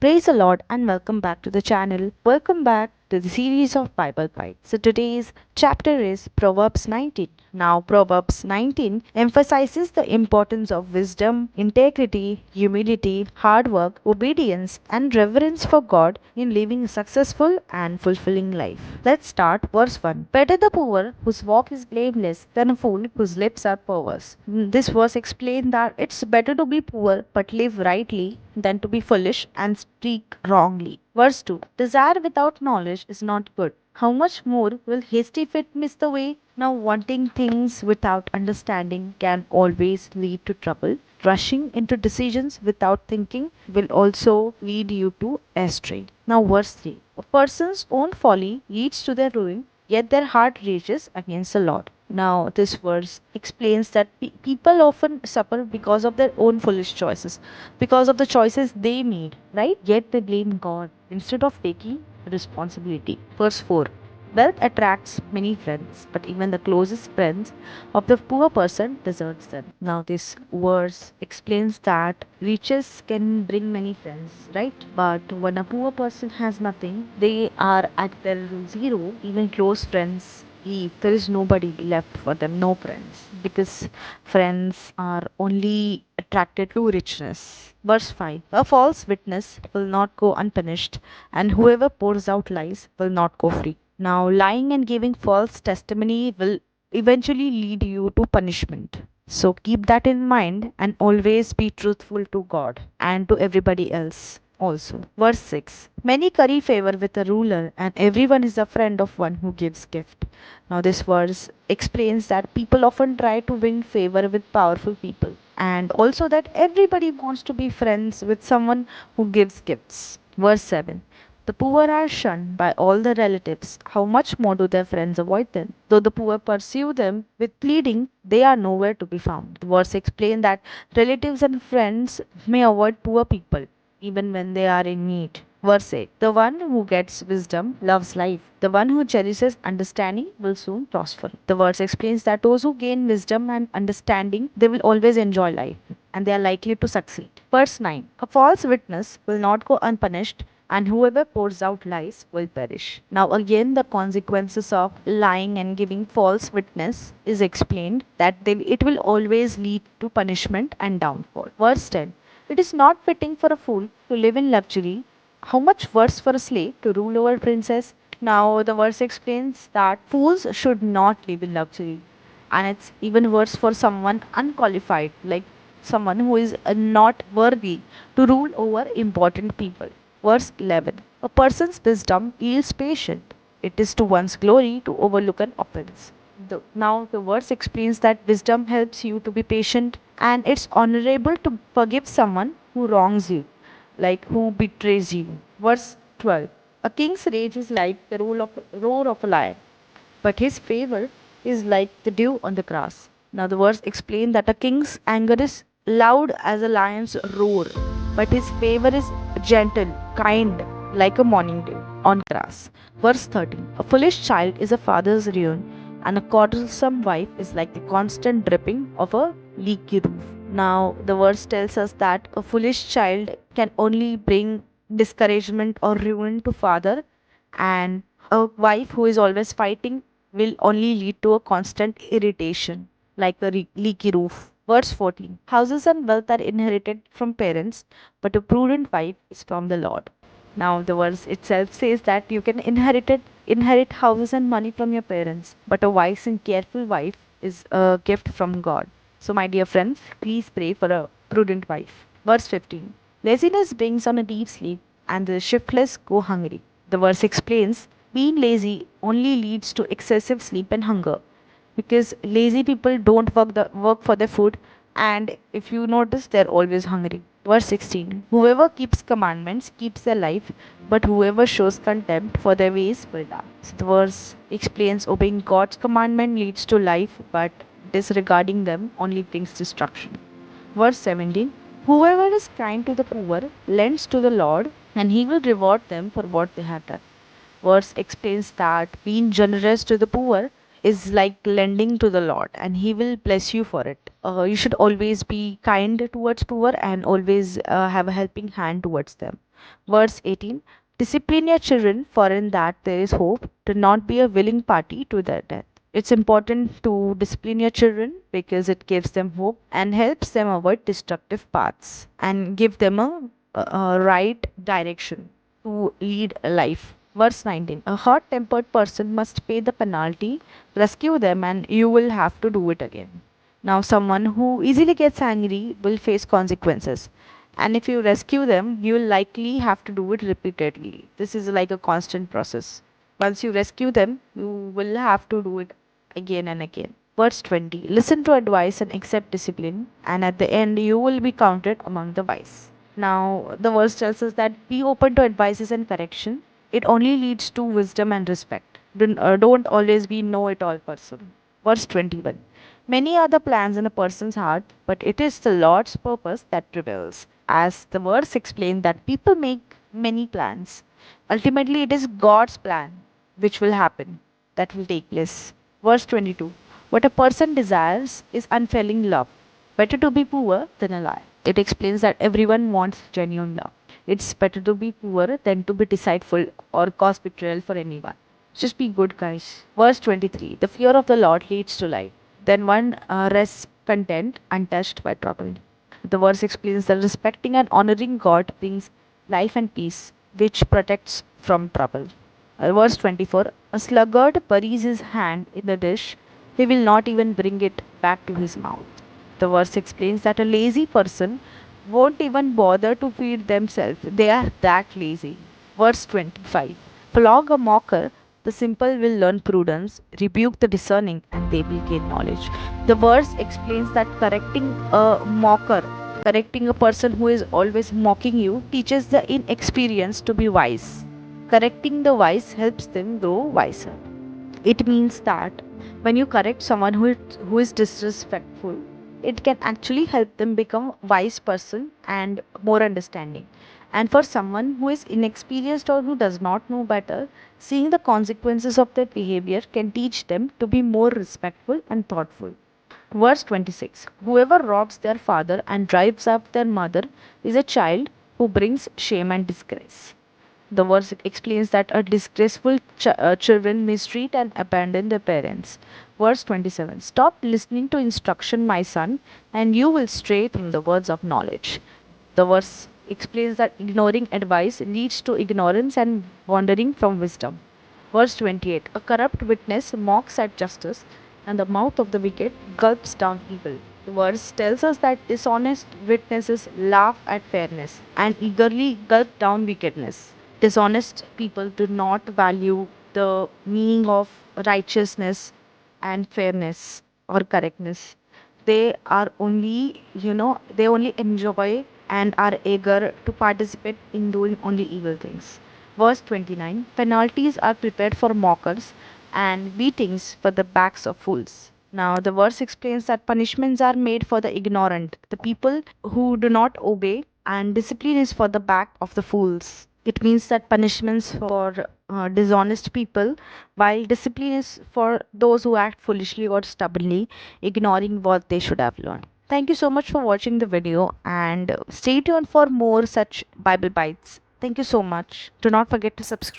Praise the Lord and welcome back to the channel. Welcome back to the series of Bible Bytes. So today's chapter is Proverbs 19. Now Proverbs 19 emphasizes the importance of wisdom, integrity, humility, hard work, obedience and reverence for God in living a successful and fulfilling life. Let's start verse 1. Better the poor whose walk is blameless than a fool whose lips are perverse. This verse explains that it's better to be poor but live rightly than to be foolish and speak wrongly. Verse 2. Desire without knowledge is not good. How much more will hasty feet miss the way? Now, wanting things without understanding can always lead to trouble. Rushing into decisions without thinking will also lead you to astray. Now, verse 3. A person's own folly leads to their ruin, yet their heart rages against the Lord. Now, this verse explains that people often suffer because of their own foolish choices, because of the choices they made, right? Yet they blame God instead of taking responsibility. Verse 4. Wealth attracts many friends, but even the closest friends of the poor person deserts them. Now, this verse explains that riches can bring many friends, right? But when a poor person has nothing, they are at their zero, even close friends leave. There is nobody left for them, no friends, because friends are only attracted to richness. Verse 5. A false witness will not go unpunished, and whoever pours out lies will not go free. Now, lying and giving false testimony will eventually lead you to punishment. So, keep that in mind and always be truthful to God and to everybody else also. Verse 6. Many curry favor with a ruler, and everyone is a friend of one who gives gift. Now, this verse explains that people often try to win favor with powerful people, and also that everybody wants to be friends with someone who gives gifts. Verse 7. The poor are shunned by all their relatives. How much more do their friends avoid them? Though the poor pursue them with pleading, they are nowhere to be found. The verse explains that relatives and friends may avoid poor people even when they are in need. Verse 8. The one who gets wisdom loves life. The one who cherishes understanding will soon prosper. The verse explains that those who gain wisdom and understanding, they will always enjoy life and they are likely to succeed. Verse 9. A false witness will not go unpunished, and whoever pours out lies will perish. Now, again, the consequences of lying and giving false witness is explained that it will always lead to punishment and downfall. Verse 10. It is not fitting for a fool to live in luxury. How much worse for a slave to rule over a princess? Now, the verse explains that fools should not live in luxury. And it's even worse for someone unqualified, like someone who is not worthy to rule over important people. Verse 11. A person's wisdom yields patience. It is to one's glory to overlook an offense. Now, the verse explains that wisdom helps you to be patient, and it's honorable to forgive someone who wrongs you, like who betrays you. Verse 12. A king's rage is like the roar of a lion, but his favor is like the dew on the grass. Now, the verse explains that a king's anger is loud as a lion's roar, but his favor is gentle, kind, like a morning dew on grass. Verse 13. A foolish child is a father's ruin, and a quarrelsome wife is like the constant dripping of a leaky roof. Now, the verse tells us that a foolish child can only bring discouragement or ruin to father, and a wife who is always fighting will only lead to a constant irritation, like a leaky roof. Verse 14. Houses and wealth are inherited from parents, but a prudent wife is from the Lord. Now, the verse itself says that you can inherit houses and money from your parents, but a wise and careful wife is a gift from God. So, my dear friends, please pray for a prudent wife. Verse 15. Laziness brings on a deep sleep, and the shiftless go hungry. The verse explains being lazy only leads to excessive sleep and hunger, because lazy people don't work for their food, and if you notice, they're always hungry. Verse 16. Whoever keeps commandments keeps their life, but whoever shows contempt for their ways will die. So the verse explains obeying God's commandment leads to life, but disregarding them only brings destruction. Verse 17. Whoever is kind to the poor lends to the Lord, and he will reward them for what they have done. Verse explains that being generous to the poor is like lending to the Lord, and He will bless you for it. You should always be kind towards poor and always have a helping hand towards them. Verse 18. Discipline your children, for in that there is hope. Do not be a willing party to their death. It's important to discipline your children because it gives them hope and helps them avoid destructive paths and give them a right direction to lead a life. Verse 19. A hot tempered person must pay the penalty, rescue them, and you will have to do it again. Now, someone who easily gets angry will face consequences. And if you rescue them, you will likely have to do it repeatedly. This is like a constant process. Once you rescue them, you will have to do it again and again. Verse 20. Listen to advice and accept discipline, and at the end, you will be counted among the wise. Now, the verse tells us that be open to advices and correction. It only leads to wisdom and respect. Don't always be know it all person. Verse 21. Many are the plans in a person's heart, but it is the Lord's purpose that prevails. As the verse explains that people make many plans. Ultimately, it is God's plan which will happen, that will take place. Verse 22. What a person desires is unfailing love. Better to be poor than alive. It explains that everyone wants genuine love. It's better to be poor than to be deceitful or cause betrayal for anyone. Just be good, guys. Verse 23. The fear of the Lord leads to life. Then one rests content, untouched by trouble. The verse explains that respecting and honoring God brings life and peace, which protects from trouble. Verse 24. A sluggard buries his hand in the dish, he will not even bring it back to his mouth. The verse explains that a lazy person won't even bother to feed themselves. They are that lazy. Verse 25. Flog a mocker, the simple will learn prudence, rebuke the discerning, and they will gain knowledge. The verse explains that correcting a person who is always mocking you, teaches the inexperienced to be wise. Correcting the wise helps them grow wiser. It means that when you correct someone who is disrespectful, it can actually help them become a wise person and more understanding. And for someone who is inexperienced or who does not know better, seeing the consequences of their behavior can teach them to be more respectful and thoughtful. Verse 26. Whoever robs their father and drives up their mother is a child who brings shame and disgrace. The verse explains that a disgraceful children mistreat and abandon their parents. Verse 27. Stop listening to instruction, my son, and you will stray from the words of knowledge. The verse explains that ignoring advice leads to ignorance and wandering from wisdom. Verse 28. A corrupt witness mocks at justice, and the mouth of the wicked gulps down evil. The verse tells us that dishonest witnesses laugh at fairness and eagerly gulp down wickedness. Dishonest people do not value the meaning of righteousness and fairness or correctness. They are only, they only enjoy and are eager to participate in doing only evil things. Verse 29. Penalties are prepared for mockers and beatings for the backs of fools. Now, the verse explains that punishments are made for the ignorant, the people who do not obey, and discipline is for the back of the fools. It means that punishments for dishonest people, while discipline is for those who act foolishly or stubbornly, ignoring what they should have learned. Thank you so much for watching the video and stay tuned for more such Bible bites. Thank you so much. Do not forget to subscribe.